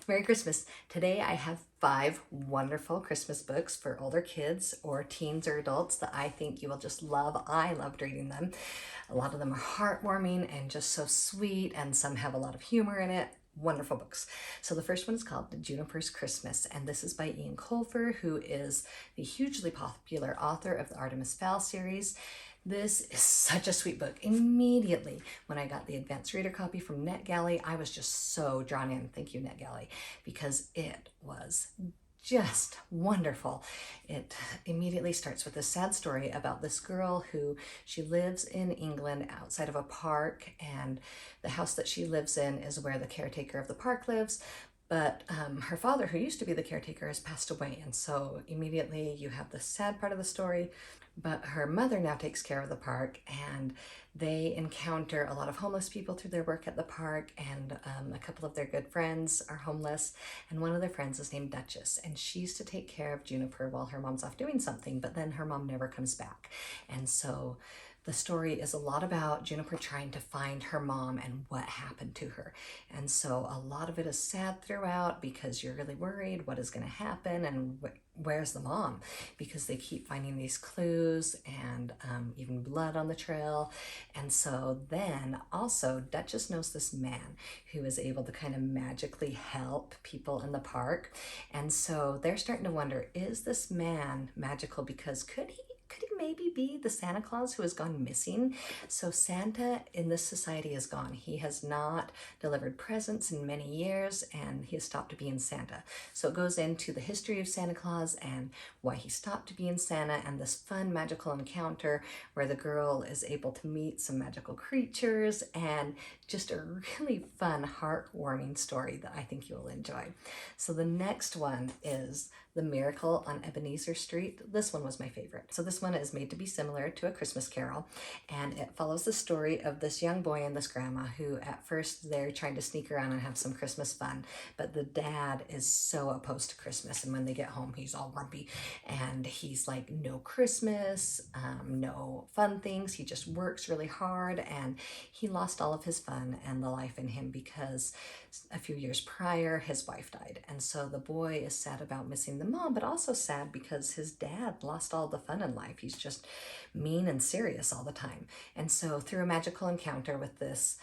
Merry Christmas. Today I have 5 wonderful Christmas books for older kids or teens or adults that I think you will just love. I loved reading them. A lot of them are heartwarming and just so sweet, and some have a lot of humor in it. Wonderful books. So the first one is called Juniper's Christmas, and this is by Ian Colfer, who is the hugely popular author of the Artemis Fowl series. This is such a sweet book. Immediately when I got the advanced reader copy from NetGalley, I was just so drawn in. Thank you, NetGalley, because it was just wonderful. It immediately starts with a sad story about this girl who she lives in England outside of a park, and the house that she lives in is where the caretaker of the park lives. But her father, who used to be the caretaker, has passed away. And so immediately you have the sad part of the story. But her mother now takes care of the park, and they encounter a lot of homeless people through their work at the park, and a couple of their good friends are homeless, and one of their friends is named Duchess, and she's to take care of Juniper while her mom's off doing something, but then her mom never comes back. And so the story is a lot about Juniper trying to find her mom and what happened to her. And so a lot of it is sad throughout because you're really worried what is going to happen and where's the mom, because they keep finding these clues and even blood on the trail. And so then also Duchess knows this man who is able to kind of magically help people in the park. And so they're starting to wonder, is this man magical? Because could he maybe be the Santa Claus who has gone missing? So Santa in this society is gone. He has not delivered presents in many years, and he has stopped being Santa. So it goes into the history of Santa Claus and why he stopped being Santa, and this fun magical encounter where the girl is able to meet some magical creatures, and just a really fun, heartwarming story that I think you'll enjoy. So the next one is The Miracle on Ebenezer Street. This one was my favorite. So this one is made to be similar to A Christmas Carol, and it follows the story of this young boy and this grandma who at first they're trying to sneak around and have some Christmas fun, but the dad is so opposed to Christmas, and when they get home he's all grumpy and he's like, no Christmas, no fun things. He just works really hard, and he lost all of his fun and the life in him because a few years prior his wife died. And so the boy is sad about missing the mom, but also sad because his dad lost all the fun in life. He's just mean and serious all the time. And so through a magical encounter with this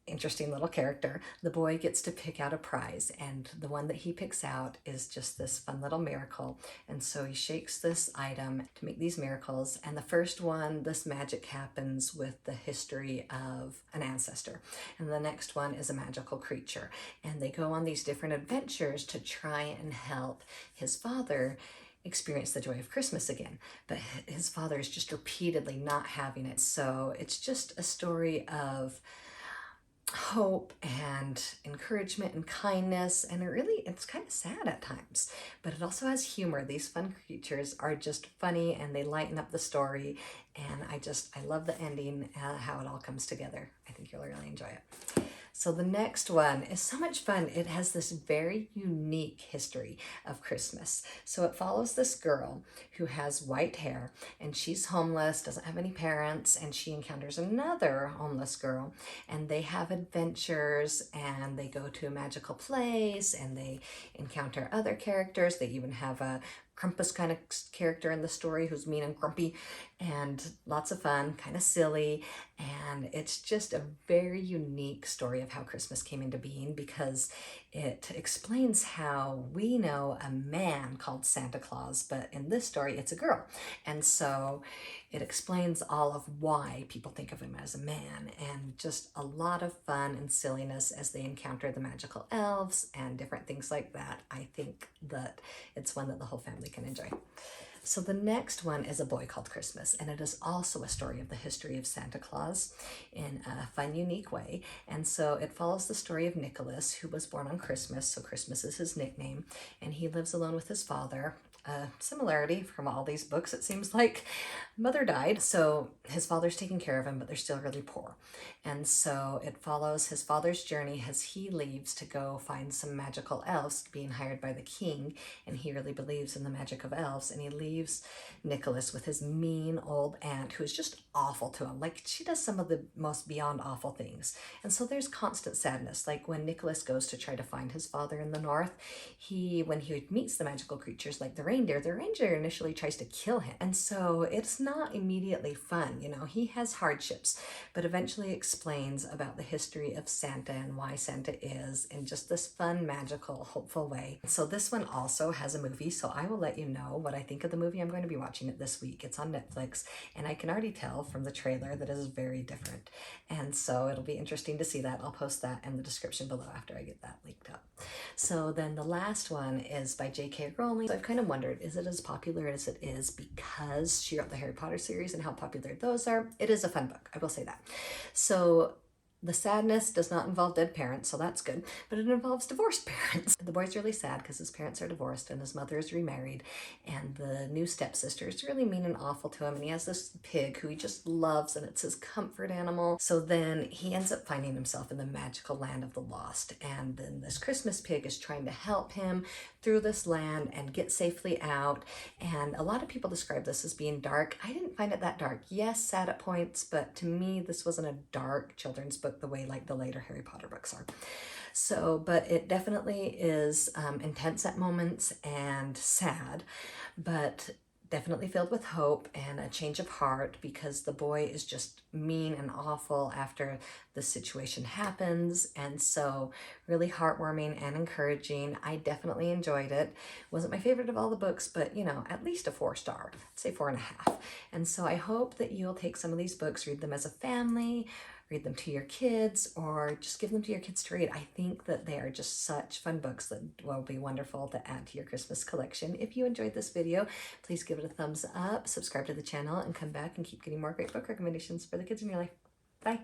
interesting little character, the boy gets to pick out a prize, and the one that he picks out is just this fun little miracle. And so he shakes this item to make these miracles, and the first one, this magic happens with the history of an ancestor, and the next one is a magical creature, and they go on these different adventures to try and help his father experience the joy of Christmas again. But his father is just repeatedly not having it. So it's just a story of hope and encouragement and kindness, and it's kind of sad at times, but it also has humor. These fun creatures are just funny and they lighten up the story, and I love the ending, how it all comes together. I think you'll really enjoy it. So the next one is so much fun. It has this very unique history of Christmas. So it follows this girl who has white hair, and she's homeless, doesn't have any parents, and she encounters another homeless girl, and they have adventures, and they go to a magical place, and they encounter other characters. They even have a Krampus kind of character in the story who's mean and grumpy, and lots of fun, kind of silly. And it's just a very unique story of how Christmas came into being, because it explains how we know a man called Santa Claus, but in this story it's a girl. And so it explains all of why people think of him as a man, and just a lot of fun and silliness as they encounter the magical elves and different things like that. I think that it's one that the whole family can enjoy. So the next one is A Boy Called Christmas, and it is also a story of the history of Santa Claus in a fun, unique way. And so it follows the story of Nicholas, who was born on Christmas, so Christmas is his nickname, and he lives alone with his father a similarity from all these books, it seems like. Mother died, so his father's taking care of him, but they're still really poor. And so it follows his father's journey as he leaves to go find some magical elves being hired by the king, and he really believes in the magic of elves, and he leaves Nicholas with his mean old aunt who is just awful to him. Like, she does some of the most beyond awful things. And so there's constant sadness. Like when Nicholas goes to try to find his father in the north, when he meets the magical creatures like the reindeer initially tries to kill him. And so it's not immediately fun, you know. He has hardships, but eventually explains about the history of Santa and why Santa is in just this fun, magical, hopeful way. So this one also has a movie, so I will let you know what I think of the movie. I'm going to be watching it this week. It's on Netflix, and I can already tell from the trailer that it is very different. And so it'll be interesting to see that. I'll post that in the description below after I get that linked up. So then the last one is by J.K. Rowling. So I've kind of wondered, is it as popular as it is because she wrote the Harry Potter series and how popular those are? It is a fun book, I will say that. So the sadness does not involve dead parents, so that's good, but it involves divorced parents. The boy's really sad because his parents are divorced and his mother is remarried, and the new stepsister is really mean and awful to him, and he has this pig who he just loves, and it's his comfort animal. So then he ends up finding himself in the magical land of the lost, and then this Christmas pig is trying to help him through this land and get safely out. And a lot of people describe this as being dark. I didn't find it that dark. Yes, sad at points, but to me this wasn't a dark children's book the way like the later Harry Potter books are. So, but it definitely is intense at moments and sad, but definitely filled with hope and a change of heart, because the boy is just mean and awful after the situation happens. And so really heartwarming and encouraging. I definitely enjoyed it. Wasn't my favorite of all the books, but you know, at least a 4-star, I'd say 4.5. And so I hope that you'll take some of these books, read them as a family, read them to your kids, or just give them to your kids to read. I think that they are just such fun books that will be wonderful to add to your Christmas collection. If you enjoyed this video, please give it a thumbs up, subscribe to the channel, and come back and keep getting more great book recommendations for the kids in your life. Bye.